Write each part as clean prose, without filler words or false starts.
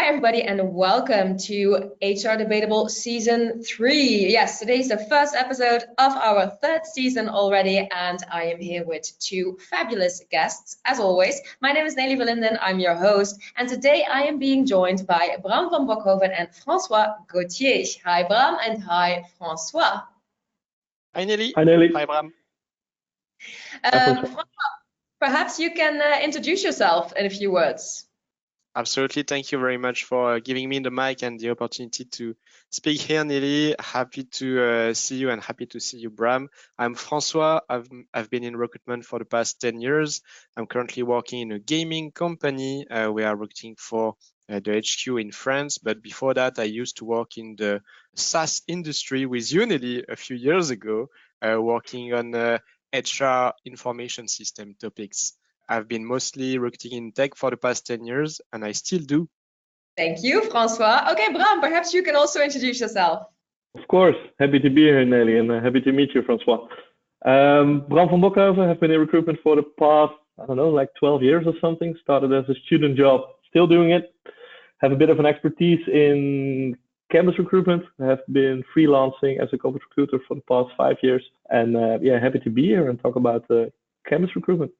Hi, everybody, and welcome to HR Debatable Season 3. Yes, today's the first episode of our third season already, and I am here with two fabulous guests, as always. My name is Nelly Verlinden, I'm your host, and today I am being joined by Bram van Bokhoven and François Gauthier. Hi, Bram, and hi, François. Hi, Nelly. Hi, Nelly. Hi, Bram. François, perhaps you can introduce yourself in a few words. Absolutely. Thank you very much for giving me the mic and the opportunity to speak here, Nelly. Happy to see you and happy to see you, Bram. I'm François. I've been in recruitment for the past 10 years. I'm currently working in a gaming company. We are recruiting for the HQ in France. But before that, I used to work in the SaaS industry with you, Nelly, a few years ago, working on HR information system topics. I've been mostly recruiting in tech for the past 10 years, and I still do. Thank you, François. Okay, Bram, perhaps you can also introduce yourself. Of course. Happy to be here, Nelly, and happy to meet you, François. Bram van Bokhoven, have been in recruitment for the past, 12 years or something. Started as a student job, still doing it. Have a bit of an expertise in campus recruitment. Have been freelancing as a corporate recruiter for the past 5 years. And happy to be here and talk about campus recruitment.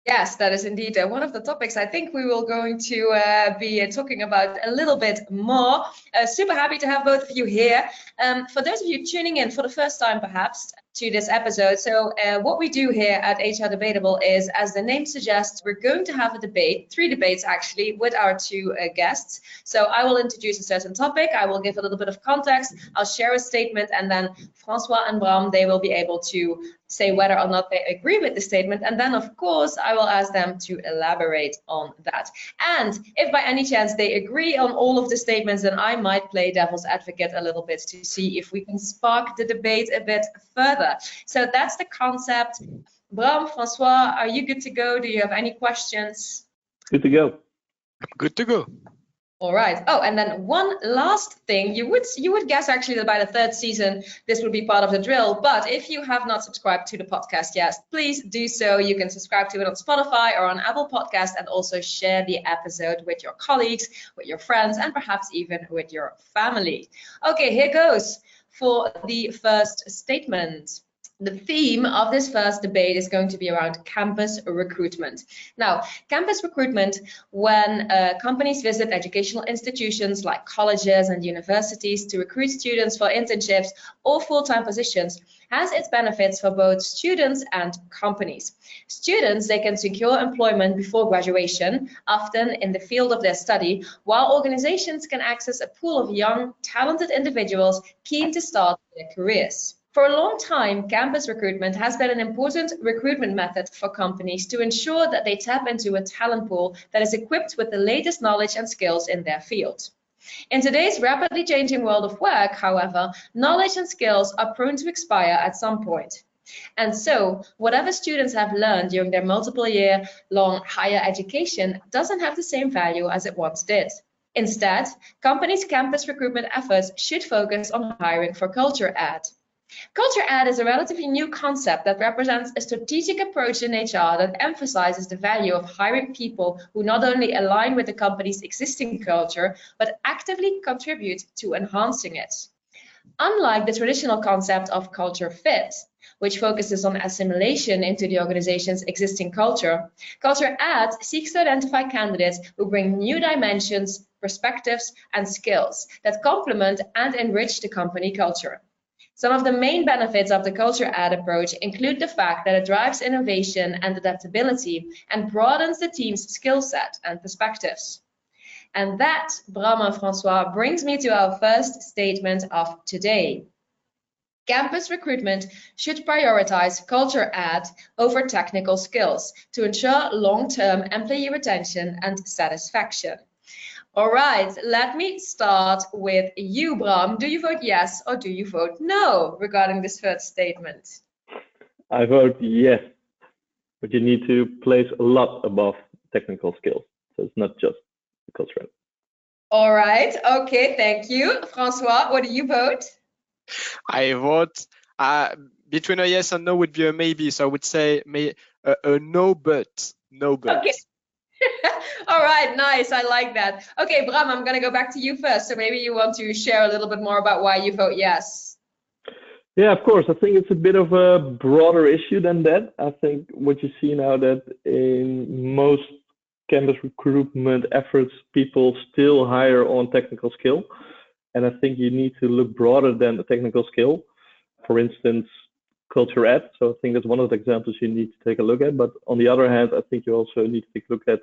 Yes, that is indeed one of the topics I think we will going to be talking about a little bit more. Super happy to have both of you here. For those of you tuning in for the first time, perhaps, to this episode. So what we do here at HR Debatable is, as the name suggests, we're going to have a debate, 3 debates actually, with our 2 guests. So I will introduce a certain topic, I will give a little bit of context, I'll share a statement, and then François and Bram, they will be able to say whether or not they agree with the statement. And then, of course, I will ask them to elaborate on that. And if by any chance they agree on all of the statements, then I might play devil's advocate a little bit to see if we can spark the debate a bit further. So that's the concept. Bram, François, are you good to go? Do you have any questions? Good to go. I'm good to go. All right. Oh, and then one last thing, you would guess actually that by the 3rd season, this would be part of the drill. But if you have not subscribed to the podcast yet, please do so. You can subscribe to it on Spotify or on Apple Podcast, and also share the episode with your colleagues, with your friends, and perhaps even with your family. Okay, here goes for the first statement. The theme of this first debate is going to be around campus recruitment. Now, campus recruitment, when companies visit educational institutions like colleges and universities to recruit students for internships or full-time positions, has its benefits for both students and companies. Students, they can secure employment before graduation, often in the field of their study, while organizations can access a pool of young, talented individuals keen to start their careers. For a long time, campus recruitment has been an important recruitment method for companies to ensure that they tap into a talent pool that is equipped with the latest knowledge and skills in their field. In today's rapidly changing world of work, however, knowledge and skills are prone to expire at some point. And so, whatever students have learned during their multiple-year-long higher education doesn't have the same value as it once did. Instead, companies' campus recruitment efforts should focus on hiring for culture add. Culture add is a relatively new concept that represents a strategic approach in HR that emphasizes the value of hiring people who not only align with the company's existing culture, but actively contribute to enhancing it. Unlike the traditional concept of culture fit, which focuses on assimilation into the organization's existing culture, Culture Add seeks to identify candidates who bring new dimensions, perspectives, and skills that complement and enrich the company culture. Some of the main benefits of the Culture Add approach include the fact that it drives innovation and adaptability and broadens the team's skill set and perspectives. And that, Bram and François, brings me to our first statement of today. Campus recruitment should prioritize Culture Add over technical skills to ensure long-term employee retention and satisfaction. All right, let me start with you, Bram. Do you vote yes or do you vote no regarding this first statement? I vote yes, but you need to place a lot above technical skills. So it's not just the culture. All right, okay, thank you. François, what do you vote? I vote between a yes and no would be a maybe. So I would say a no, but no, but. Okay. All right, nice. I like that. Okay, Bram, I'm going to go back to you first. So maybe you want to share a little bit more about why you vote yes. Yeah, of course. I think it's a bit of a broader issue than that. I think what you see now that in most campus recruitment efforts, people still hire on technical skill. And I think you need to look broader than the technical skill. For instance, culture add. So I think that's one of the examples you need to take a look at. But on the other hand, I think you also need to take a look at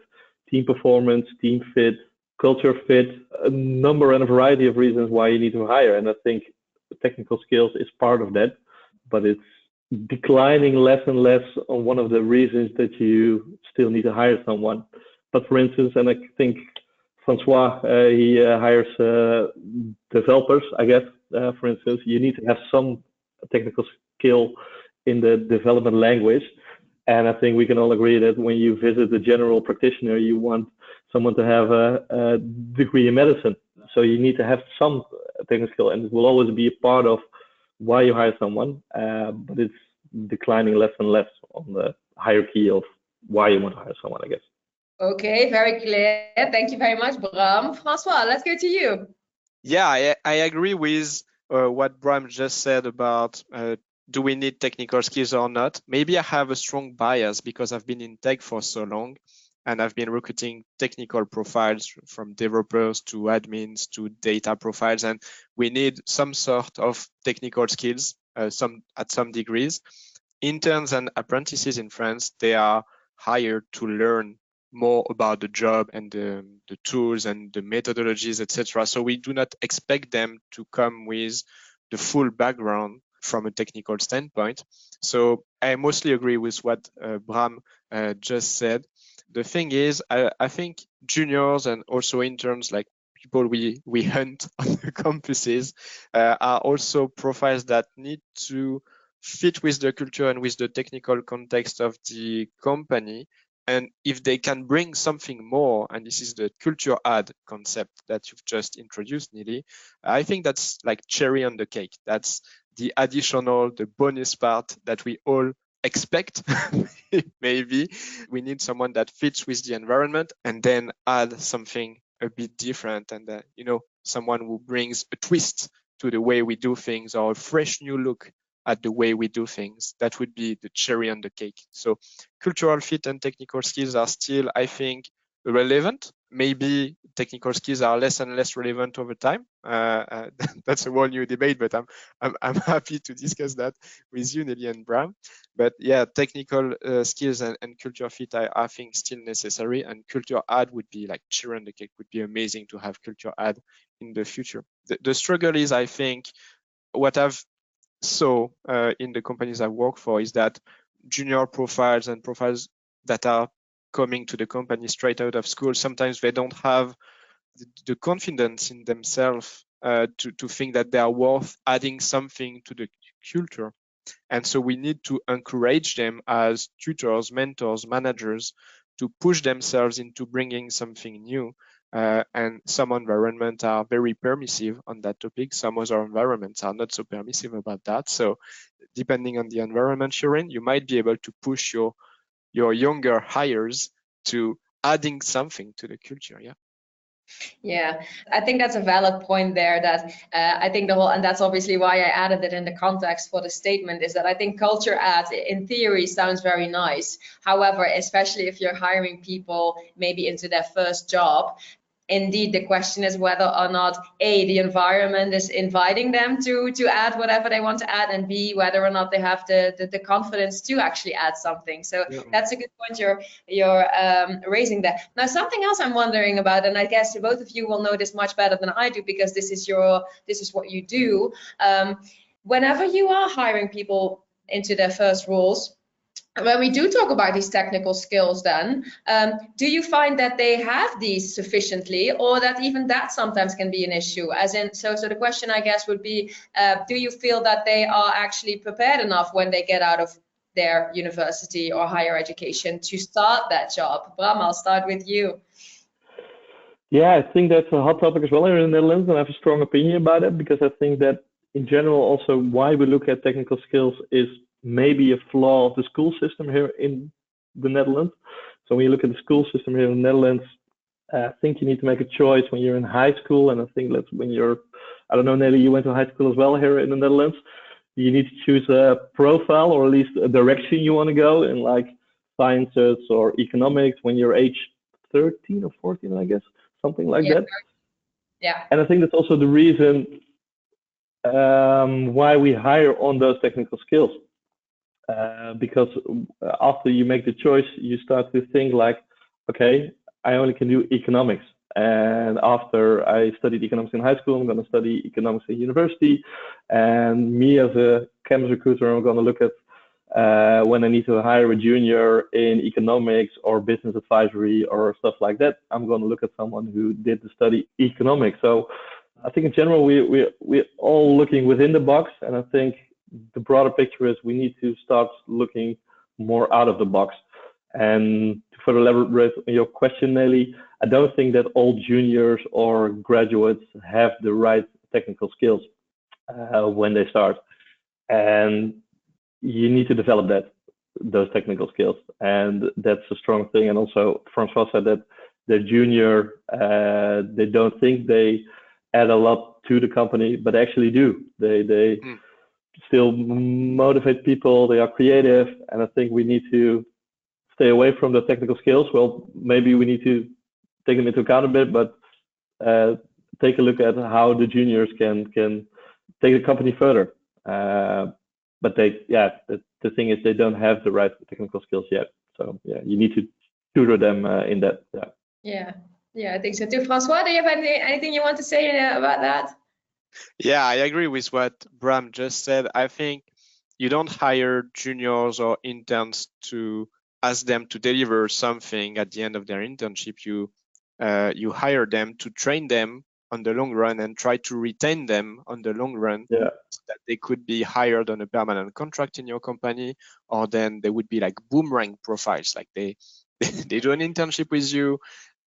team performance, team fit, culture fit, a number and a variety of reasons why you need to hire. And I think technical skills is part of that, but it's declining less and less on one of the reasons that you still need to hire someone. But for instance, and I think Francois, he hires developers, I guess, for instance, you need to have some technical skill in the development language. And I think we can all agree that when you visit a general practitioner, you want someone to have a degree in medicine. So you need to have some technical skill, and it will always be a part of why you hire someone, but it's declining less and less on the hierarchy of why you want to hire someone, I guess. Okay, very clear. Thank you very much, Bram. Francois, let's go to you. Yeah, I agree with what Bram just said about do we need technical skills or not? Maybe I have a strong bias because I've been in tech for so long and I've been recruiting technical profiles from developers to admins to data profiles, and we need some sort of technical skills, at some degrees. Interns and apprentices in France, they are hired to learn more about the job and the tools and the methodologies, etc. So we do not expect them to come with the full background from a technical standpoint. So I mostly agree with what Bram just said. The thing is, I think juniors and also interns, like people we hunt on the campuses, are also profiles that need to fit with the culture and with the technical context of the company. And if they can bring something more, and this is the culture add concept that you've just introduced, Nili, I think that's like cherry on the cake. That's the additional, the bonus part that we all expect. Maybe we need someone that fits with the environment and then add something a bit different, and someone who brings a twist to the way we do things or a fresh new look at the way we do things. That would be the cherry on the cake. So cultural fit and technical skills are still, I think, relevant. Maybe technical skills are less and less relevant over time. That's a whole new debate, but I'm happy to discuss that with you, Nelly and Bram. But yeah, technical skills and culture fit, I think, still necessary. And culture add would be like cherry on the cake. Would be amazing to have culture add in the future. The struggle is, I think, what I've saw in the companies I work for is that junior profiles and profiles that are coming to the company straight out of school, sometimes they don't have the confidence in themselves to think that they are worth adding something to the culture. And so we need to encourage them as tutors, mentors, managers to push themselves into bringing something new. And some environments are very permissive on that topic. Some other environments are not so permissive about that. So depending on the environment you're in, you might be able to push your younger hires to adding something to the culture. Yeah. Yeah, I think that's a valid point there, that I think and that's obviously why I added it in the context for the statement, is that I think culture add in theory sounds very nice. However, especially if you're hiring people maybe into their first job, indeed, the question is whether or not A, the environment is inviting them to add whatever they want to add, and B, whether or not they have the confidence to actually add something. So yeah, that's a good point you're raising there. Now, something else I'm wondering about, and I guess both of you will know this much better than I do because this is what you do. Whenever you are hiring people into their first roles, when we do talk about these technical skills, then do you find that they have these sufficiently, or that even that sometimes can be an issue? As in, so the question, I guess, would be, do you feel that they are actually prepared enough when they get out of their university or higher education to start that job? Bram, I'll start with you. Yeah, I think that's a hot topic as well here in the Netherlands, and I have a strong opinion about it, because I think that in general also why we look at technical skills is maybe a flaw of the school system here in the Netherlands. So when you look at the school system here in the Netherlands, I think you need to make a choice when you're in high school, and I think that's when you're, I don't know, Nelly, you went to high school as well here in the Netherlands. You need to choose a profile, or at least a direction you want to go in, like sciences or economics, when you're age 13 or 14, I guess, something like that. Yeah. And I think that's also the reason why we hire on those technical skills. Because after you make the choice, you start to think like, okay, I only can do economics. And after I studied economics in high school, I'm going to study economics at university. And me as a campus recruiter, I'm going to look at when I need to hire a junior in economics or business advisory or stuff like that. I'm going to look at someone who did the study economics. So I think in general, we're all looking within the box. And I think the broader picture is we need to start looking more out of the box. And to further elaborate on your question, Nelly, I don't think that all juniors or graduates have the right technical skills when they start. And you need to develop those technical skills. And that's a strong thing. And also, Francois said that the junior, they don't think they add a lot to the company, but actually do. They still motivate people, they are creative, and I think we need to stay away from the technical skills. Well, maybe we need to take them into account a bit, but take a look at how the juniors can take the company further. But the thing is they don't have the right technical skills yet. So yeah, you need to tutor them in that. Yeah, I think so too. Francois, do you have anything you want to say about that? Yeah, I agree with what Bram just said. I think you don't hire juniors or interns to ask them to deliver something at the end of their internship. You hire them to train them on the long run and try to retain them on the long run, so that they could be hired on a permanent contract in your company, or then they would be like boomerang profiles, like they do an internship with you,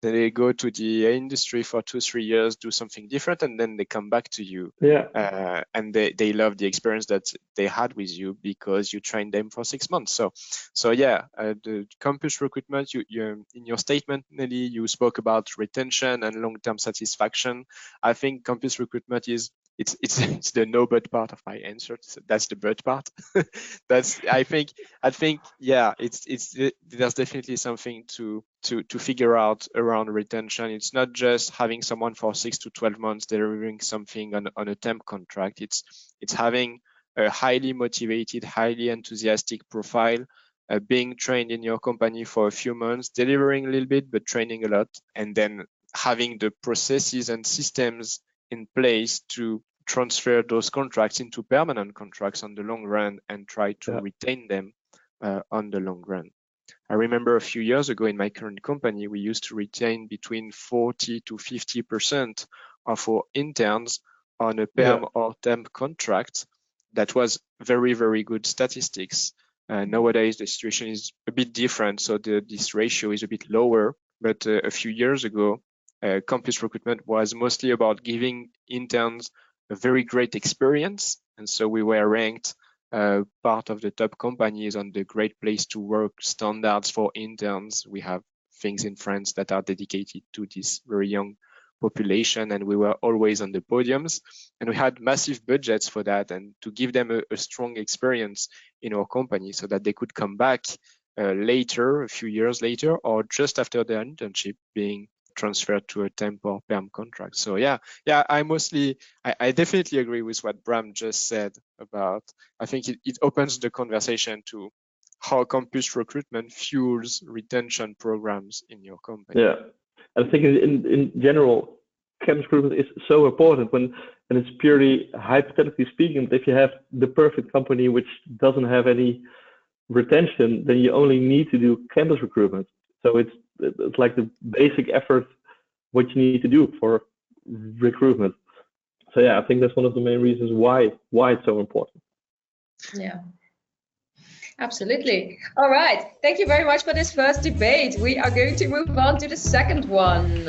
then they go to the industry for 2-3 years, do something different, and then they come back to you. And they love the experience that they had with you because you trained them for 6 months. So yeah, the campus recruitment, you in your statement, Nelly, you spoke about retention and long-term satisfaction. I think campus recruitment it's the no but part of my answer. So that's the but part. I think yeah, there's definitely something to figure out around retention. It's not just having someone for 6 to 12 months delivering something on a temp contract. It's having a highly motivated, highly enthusiastic profile, being trained in your company for a few months, delivering a little bit but training a lot, and then having the processes and systems in place to transfer those contracts into permanent contracts on the long run and try to retain them on the long run. I remember a few years ago in my current company, we used to retain between 40 to 50% of our interns on a perm or temp contract. That was very, very good statistics. Nowadays, the situation is a bit different, so this ratio is a bit lower. But a few years ago, campus recruitment was mostly about giving interns a very great experience. And so we were ranked part of the top companies on the Great Place to Work standards for interns. We have things in France that are dedicated to this very young population, and we were always on the podiums, and we had massive budgets for that, and to give them a strong experience in our company so that they could come back later, a few years later, or just after their internship being transferred to a temp or perm contract. So yeah, I definitely agree with what Bram just said about, I think it opens the conversation to how campus recruitment fuels retention programs in your company. Yeah, I think in general, campus recruitment is so important and it's purely hypothetically speaking. If you have the perfect company which doesn't have any retention, then you only need to do campus recruitment. So it's like the basic effort what you need to do for recruitment. So yeah, I think that's one of the main reasons why it's so important. Yeah, absolutely. All right, thank you very much for this first debate. We are going to move on to the second one.